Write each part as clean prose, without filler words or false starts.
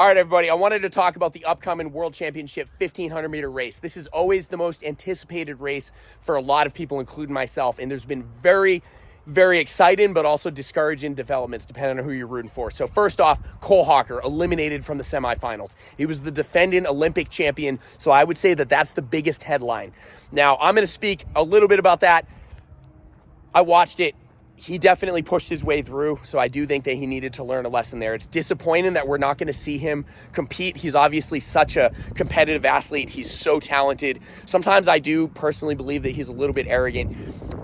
All right, everybody, I wanted to talk about the upcoming World Championship 1,500-meter race. This is always the most anticipated race for a lot of people, including myself, and there's been very exciting but also discouraging developments depending on who you're rooting for. So first off, Cole Hocker eliminated from the semifinals. He was the defending Olympic champion, so I would say that that's the biggest headline. Now, I'm going to speak a little bit about that. I watched it. He definitely pushed his way through, so I do think that he needed to learn a lesson there. It's disappointing that we're not going to see him compete. He's obviously such a competitive athlete. He's so talented. Sometimes I do personally believe that he's a little bit arrogant,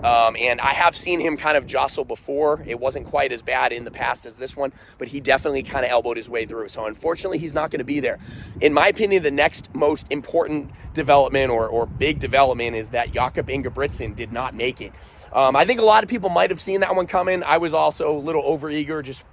and I have seen him kind of jostle before. It wasn't quite as bad in the past as this one, but he definitely kind of elbowed his way through. So unfortunately, he's not going to be there. In my opinion, the next most important development or big development is that Jakob Ingebrigtsen did not make it. I think a lot of people might have seen that one coming. I was also a little overeager, just,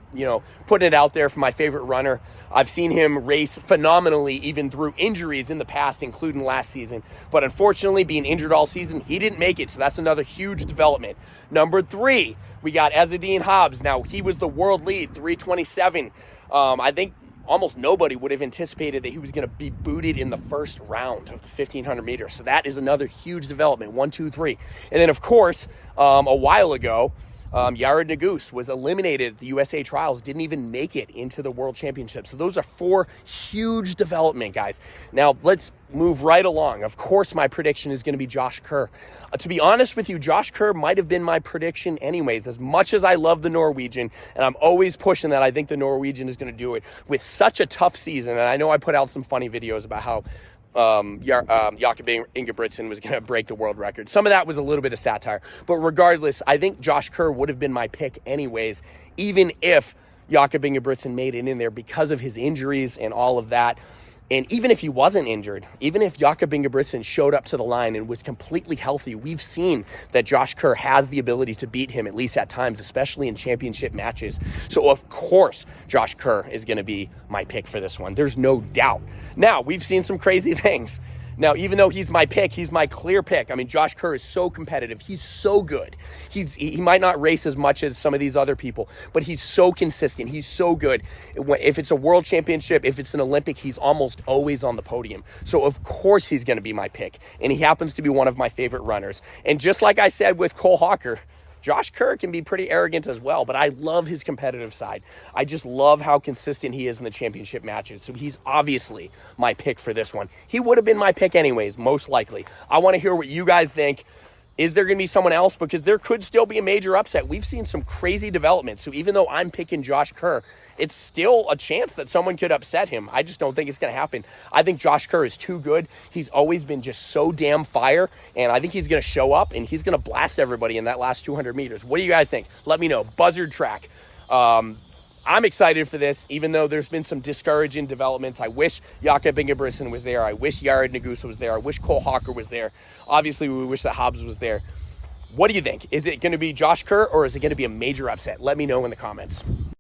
putting it out there for my favorite runner. I've seen him race phenomenally, even through injuries in the past, including last season. But unfortunately, being injured all season, he didn't make it. So that's another huge development. Number 3, we got Yared Habz. Now, he was the world lead, 3:27. I think almost nobody would have anticipated that he was going to be booted in the first round of the 1,500 meters. So that is another huge development, 1, 2, 3. And then, of course, a while ago, Yared Nuguse was eliminated at the USA trials, didn't even make it into the World Championship. So those are 4 huge development, guys. Now, let's move right along. Of course, my prediction is going to be Josh Kerr. To be honest with you, Josh Kerr might have been my prediction anyways. As much as I love the Norwegian, and I'm always pushing that I think the Norwegian is going to do it with such a tough season. And I know I put out some funny videos about how Jakob Ingebrigtsen was going to break the world record. Some of that was a little bit of satire, but regardless, I think Josh Kerr would have been my pick anyways, even if Jakob Ingebrigtsen made it in there because of his injuries and all of that. And even if he wasn't injured, even if Jakob Ingebrigtsen showed up to the line and was completely healthy, we've seen that Josh Kerr has the ability to beat him, at least at times, especially in championship matches. So, of course, Josh Kerr is going to be my pick for this one. There's no doubt. Now, we've seen some crazy things. Now, even though he's my pick, he's my clear pick. I mean, Josh Kerr is so competitive. He's so good. He might not race as much as some of these other people, but he's so consistent. He's so good. If it's a world championship, if it's an Olympic, he's almost always on the podium. So, of course, he's going to be my pick. And he happens to be one of my favorite runners. And just like I said with Cole Hocker, Josh Kerr can be pretty arrogant as well, but I love his competitive side. I just love how consistent he is in the championship matches. So he's obviously my pick for this one. He would have been my pick anyways, most likely. I want to hear what you guys think. Is there going to be someone else? Because there could still be a major upset. We've seen some crazy developments. So even though I'm picking Josh Kerr, it's still a chance that someone could upset him. I just don't think it's going to happen. I think Josh Kerr is too good. He's always been just so damn fire. And I think he's going to show up and he's going to blast everybody in that last 200 meters. What do you guys think? Let me know. Buzzard track. I'm excited for this, even though there's been some discouraging developments. I wish Jakob Ingebrigtsen was there. I wish Yared Nuguse was there. I wish Cole Hocker was there. Obviously, we wish that Habz was there. What do you think? Is it going to be Josh Kerr or is it going to be a major upset? Let me know in the comments.